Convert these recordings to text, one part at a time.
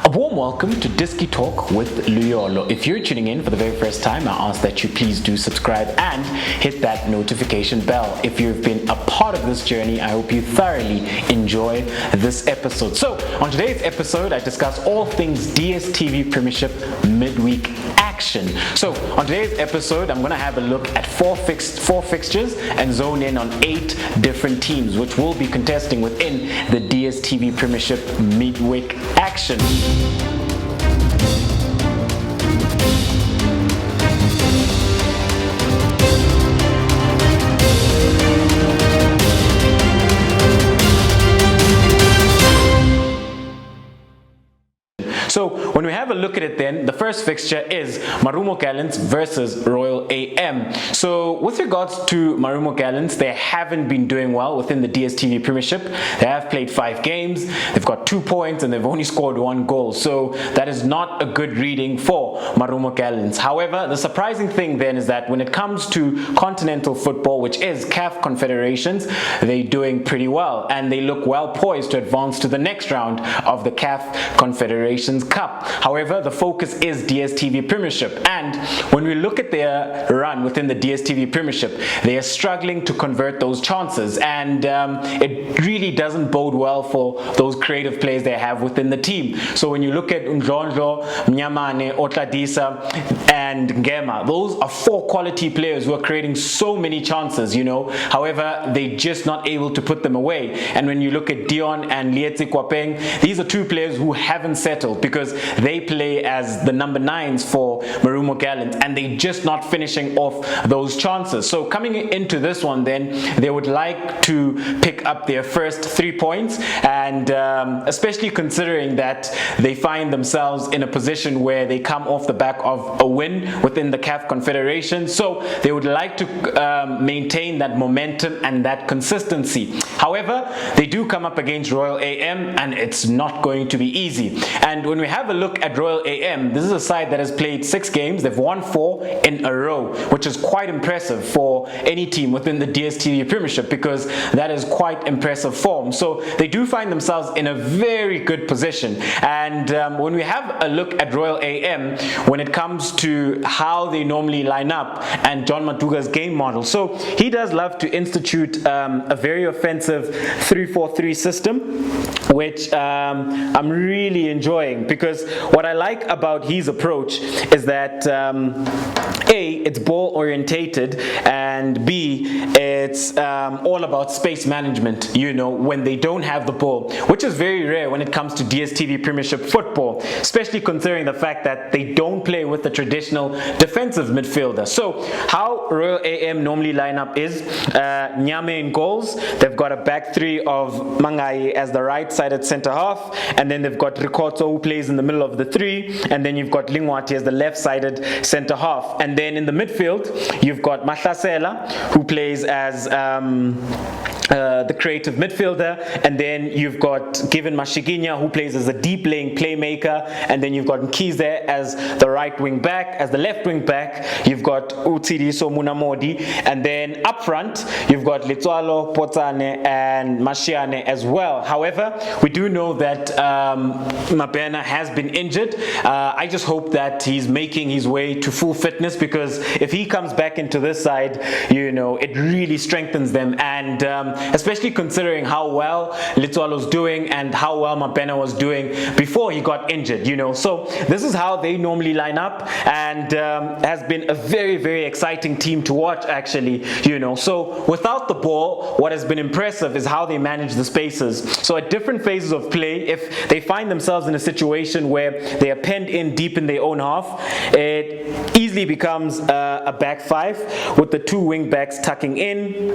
A warm welcome to Disky Talk with Luyolo. If you're tuning in for the very first time, I ask that you please do subscribe and hit that notification bell. If you've been a part of this journey, I hope you thoroughly enjoy this episode. So, on today's episode, I discuss all things DStv Premiership midweek action. So, on today's episode, I'm going to have a look at four fixtures and zone in on 8 different teams, which will be contesting within the DStv Premiership midweek action. So when we have a look at it then, the first fixture is Marumo Gallants versus Royal AM. So with regards to Marumo Gallants, they haven't been doing well within the DStv Premiership. They have played 5 games, they've got 2 points and they've only scored 1 goal. So that is not a good reading for Marumo Gallants. However, the surprising thing then is that when it comes to continental football, which is CAF Confederations, they're doing pretty well and they look well poised to advance to the next round of the CAF Confederations Cup. However, the focus is DStv Premiership, and when we look at their run within the DStv Premiership, they are struggling to convert those chances, and it really doesn't bode well for those creative players they have within the team. So when you look at Ndlondlo, Mnyamane, Otladisa and Ngema, those are 4 quality players who are creating so many chances, you know. However, they're just not able to put them away. And when you look at Dion and Lietzi Kwapeng, these are 2 players who haven't settled because they play as the number 9s for Marumo Gallants and they're just not finishing off those chances. So coming into this one then, they would like to pick up their first 3 points, and especially considering that they find themselves in a position where they come off the back of a win within the CAF Confederation. So they would like to maintain that momentum and that consistency. However, they do come up against Royal AM and it's not going to be easy. And when we have a look at Royal AM, this is a side that has played 6 games. They've won 4 in a row, which is quite impressive for any team within the DStv Premiership because that is quite impressive form. So they do find themselves in a very good position. And when we have a look at Royal AM, when it comes to how they normally line up and John Maduga's game model, so he does love to institute a very offensive 3-4-3 system, which I'm really enjoying, because what I like about his approach is that A, it's ball orientated, and B, it's all about space management, you know, when they don't have the ball, which is very rare when it comes to DStv Premiership football, especially considering the fact that they don't play with the traditional defensive midfielder. So how Royal AM normally line up is Nyame in goals. They've got a back 3 of Mangai as the right-sided centre half, and then they've got Ricotto who plays in the middle of the 3, and then you've got Lingwati as the left-sided centre half. And then in the midfield, you've got Mahlasela who plays as the creative midfielder, and then you've got Given Mashiginya who plays as a deep laying playmaker, and then you've got Nkize as the right wing back. As the left wing back, you've got Utsidiso Munamodi, and then up front you've got Letswalo, Potane and Mashiane as well. However, we do know that Mabena has been injured. I just hope that he's making his way to full fitness, because if he comes back into this side, you know, it really strengthens them, and especially considering how well Letswalo's doing and how well Mabena was doing before he got injured, you know. So this is how they normally line up, and has been a very, very exciting team to watch, actually, you know. So without the ball, what has been impressive is how they manage the spaces. So at different phases of play, if they find themselves in a situation where they are penned in deep in their own half, it easily becomes a back 5 with the 2 wing backs tucking in,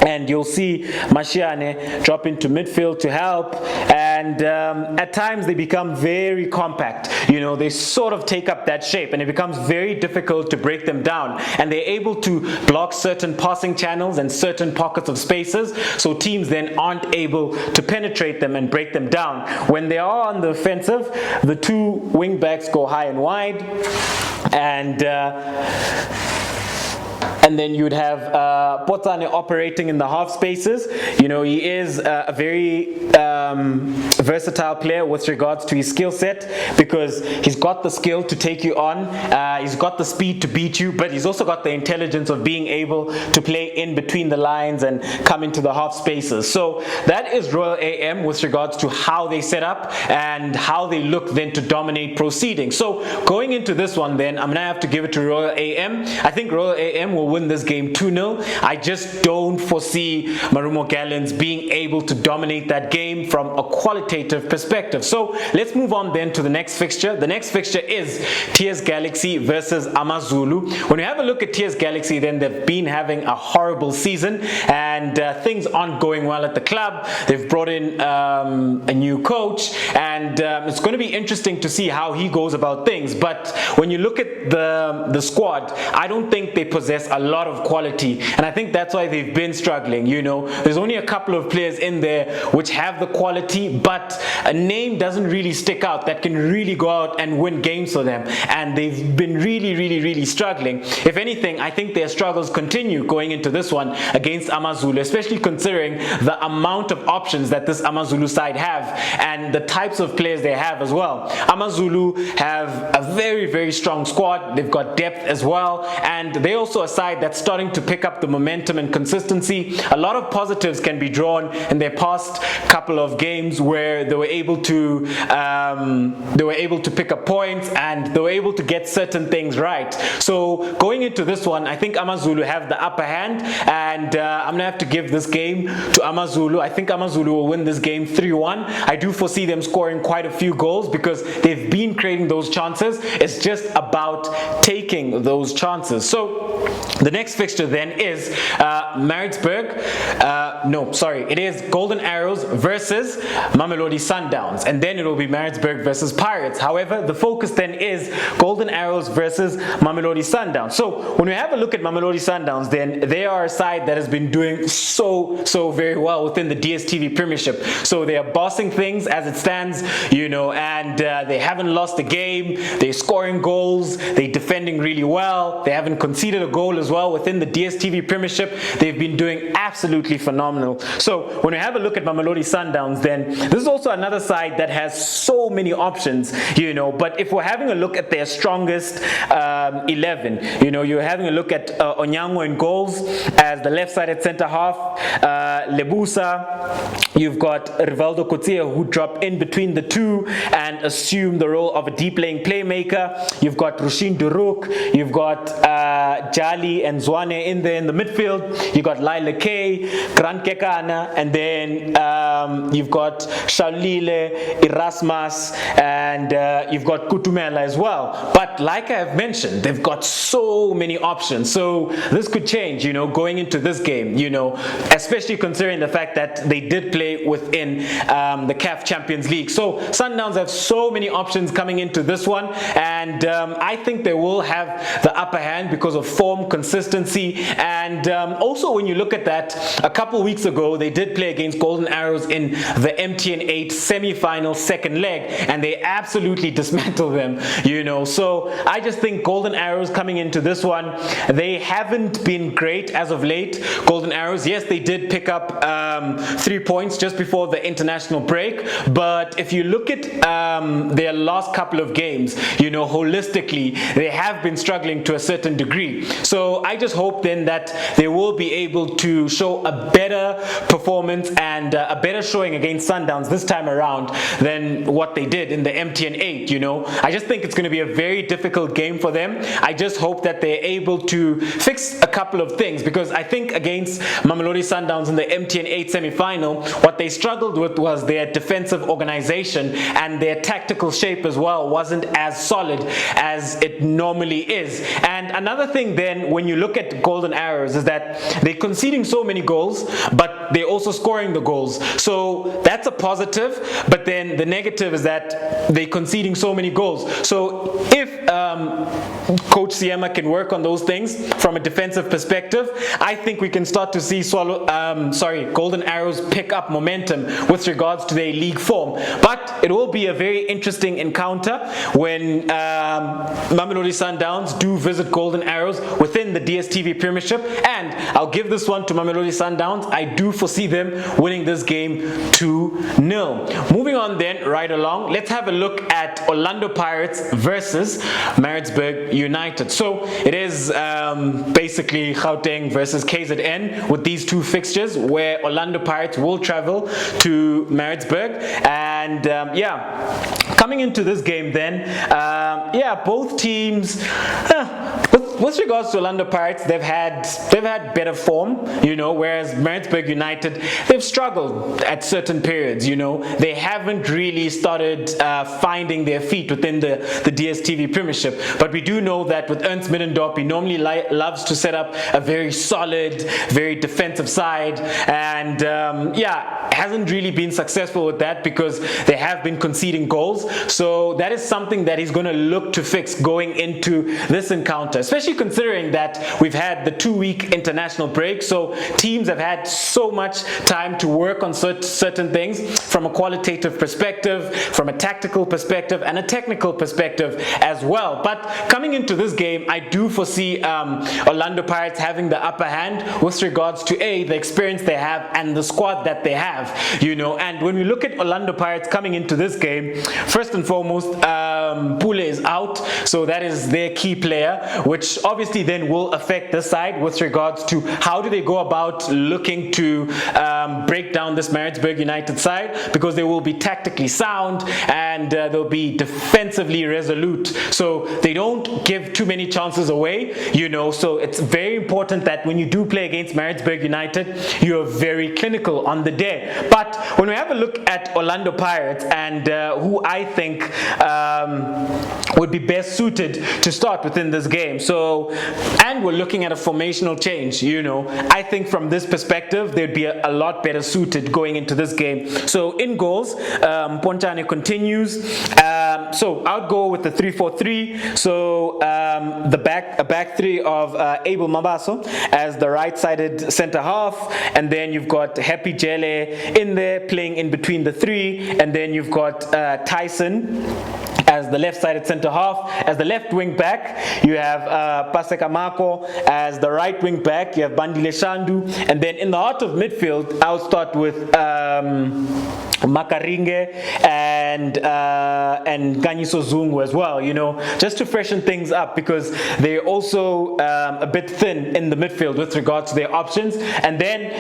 and you'll see Mashiane drop into midfield to help, and at times they become very compact, you know, they sort of take up that shape and it becomes very difficult to break them down, and they're able to block certain passing channels and certain pockets of spaces, so teams then aren't able to penetrate them and break them down. When they are on the offensive, the 2 wing backs go high and wide, and and then you'd have Potane operating in the half spaces. You know, he is a very versatile player with regards to his skill set, because he's got the skill to take you on, he's got the speed to beat you, but he's also got the intelligence of being able to play in between the lines and come into the half spaces. So that is Royal AM with regards to how they set up and how they look then to dominate proceedings. So going into this one then, I'm gonna have to give it to Royal AM. I think Royal AM will win this game 2-0. I just don't foresee Marumo Gallants being able to dominate that game from a qualitative perspective. So let's move on then to the next fixture. The next fixture is TS Galaxy versus Amazulu. When you have a look at TS Galaxy, then they've been having a horrible season, and things aren't going well at the club. They've brought in a new coach, and it's going to be interesting to see how he goes about things. But when you look at the squad, I don't think they possess a lot of quality, and I think that's why they've been struggling. You know, there's only a couple of players in there which have the quality, but a name doesn't really stick out that can really go out and win games for them, and they've been really struggling. If anything, I think their struggles continue going into this one against Amazulu, especially considering the amount of options that this Amazulu side have and the types of players they have as well. Amazulu have a very strong squad. They've got depth as well, and they're also a side that's starting to pick up the momentum and consistency. A lot of positives can be drawn in their past couple of games where they were able to pick up points and they were able to get certain things right. So going into this one, I think Amazulu have the upper hand, and I'm gonna have to give this game to Amazulu. I think Amazulu will win this game 3-1. I do foresee them scoring quite a few goals because they've been creating those chances. It's just about taking those chances. So the next fixture then is Maritzburg. It is Golden Arrows versus Mamelodi Sundowns, and then it will be Maritzburg versus Pirates. However, the focus then is Golden Arrows versus Mamelodi Sundowns. So when we have a look at Mamelodi Sundowns, then they are a side that has been doing so very well within the Dstv Premiership. So they are bossing things as it stands, you know, and they haven't lost a game. They're scoring goals. They're defending really well. They haven't conceded a goal as well within the Dstv Premiership. They've been doing absolutely phenomenal. So when we have a look at Mamelodi Sundowns, then this is also another side that has so many options, you know, but if we're having a look at their strongest 11, you know, you're having a look at Onyango in goals as the left-sided centre half, Lebusa, you've got Rivaldo Coetzee who drop in between the two and assume the role of a deep-laying playmaker. You've got Rushin Duruk, you've got Jali and Zwane in there in the midfield, you've got Laila K, Grant Kekana, and then you've got Shaulile, Erasmus, and you've got Kutumela as well. But like I have mentioned, they've got so many options, so this could change, you know, going into this game, you know, especially considering the fact that they did play within the CAF Champions League. So Sundowns have so many options coming into this one, and I think they will have the upper hand because of form, consistency, and also when you look at that, a couple weeks ago they did play against Golden Arrows in the MTN 8 semi-final second leg, and they absolutely dismantled them, you know. So I just think Golden Arrows coming into this one, they haven't been great as of late. Golden Arrows, yes, they did pick up 3 points just before the international break, but if you look at their last couple of games, you know, holistically they have been struggling to a certain degree. So I just hope then that they will be able to show a better performance and a better showing against Sundowns this time around than what they did in the MTN 8, you know. I just think it's going to be a very difficult game for them. I just hope that they're able to fix a couple of things, because I think against Mamelodi Sundowns in the MTN 8 semi-final, what they struggled with was their defensive organization, and their tactical shape as well wasn't as solid as it normally is. And another thing then, when you look at Golden Arrows, is that they're conceding so many goals, but they're also scoring the goals. So that's a positive, but then the negative is that they're conceding so many goals. So if Coach Siema can work on those things from a defensive perspective, I think we can start to see Golden Arrows pick up momentum with regards to their league form. But it will be a very interesting encounter when Mamelodi Sundowns do visit Golden Arrows within the DStv Premiership, and I'll give this one to Mamelodi Sundowns. I do foresee them winning this game 2-0. Moving on then, right along, let's have a look at Orlando Pirates versus Maritzburg United. So it is basically Gauteng versus KZN with these two fixtures, where Orlando Pirates will travel to Maritzburg. And coming into this game then, both teams, with regards to Orlando Pirates, they've had better form, whereas Maritzburg United, they've struggled at certain periods. They haven't really started finding their feet within the DStv Premiership. But we do know that with Ernst Middendorp, he normally loves to set up a very solid, very defensive side, and hasn't really been successful with that because they have been conceding goals. So that is something that he's going to look to fix going into this encounter, especially considering that we've had the 2-week international break. So teams have had so much time to work on certain things from a qualitative perspective, from a tactical perspective, and a technical perspective as well. But coming into this game, I do foresee Orlando Pirates having the upper hand with regards to the experience they have and the squad that they have, And when we look at Orlando Pirates coming into this game, first and foremost, Pule is out, so that is their key player, which obviously then will affect this side with regards to how do they go about looking to break down this Maritzburg United side, because they will be tactically sound and they'll be defensively resolute, so they don't give too many chances away, so it's very important that when you do play against Maritzburg United, you're very clinical on the day. But when we have a look at Orlando Pirates and who I think would be best suited to start within this game, and we're looking at a formational change, I think from this perspective they'd be a lot better suited going into this game. So in goals, Pontane continues, so I'll go with the 3-4-3. So a back three of Abel Mabaso as the right-sided centre half, and then you've got Happy Jele in there playing in between the three, and then you've got Tyson as the left-sided centre half. As the left wing back, you have Paseka Mako. As the right wing back, you have Bandile Shandu. And then in the heart of midfield, I'll start with Makaringe and Ganyiso Zungu as well, just to freshen things up, because they're also a bit thin in the midfield with regards to their options. And then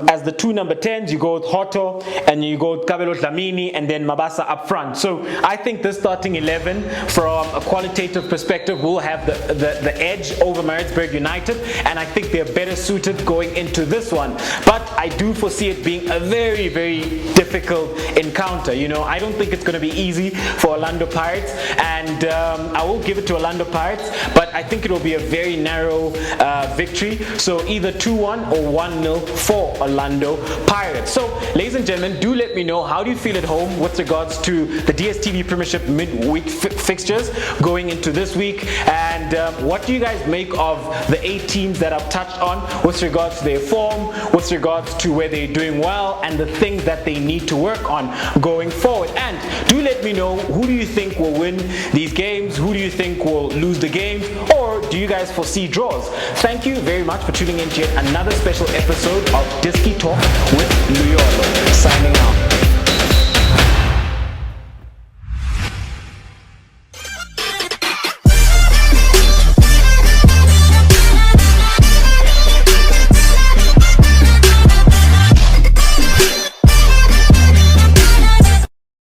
as the two number 10s, you go with Hoto and you go with Kabelo Dlamini and then Mabasa up front. So I think this starting 11 from a qualitative perspective will have the edge over Maritzburg United, and I think they're better suited going into this one. But I do foresee it being a very, very difficult encounter. I don't think it's going to be easy for Orlando Pirates, and I will give it to Orlando Pirates, but I think it will be a very narrow victory. So either 2-1 or 1-0 for Orlando Pirates. So ladies and gentlemen, do let me know, how do you feel at home with regards to the DStv Premiership midweek fixtures going into this week, and what do you guys make of the 8 teams that I've touched on with regards to their form, with regards to where they're doing well, and the things that they need to work on going forward. And do let me know, who do you think will win these games? Who do you think will lose the games? Or do you guys foresee draws? Thank you very much for tuning in to yet another special episode of Diski Talk with Luyolo. Signing out.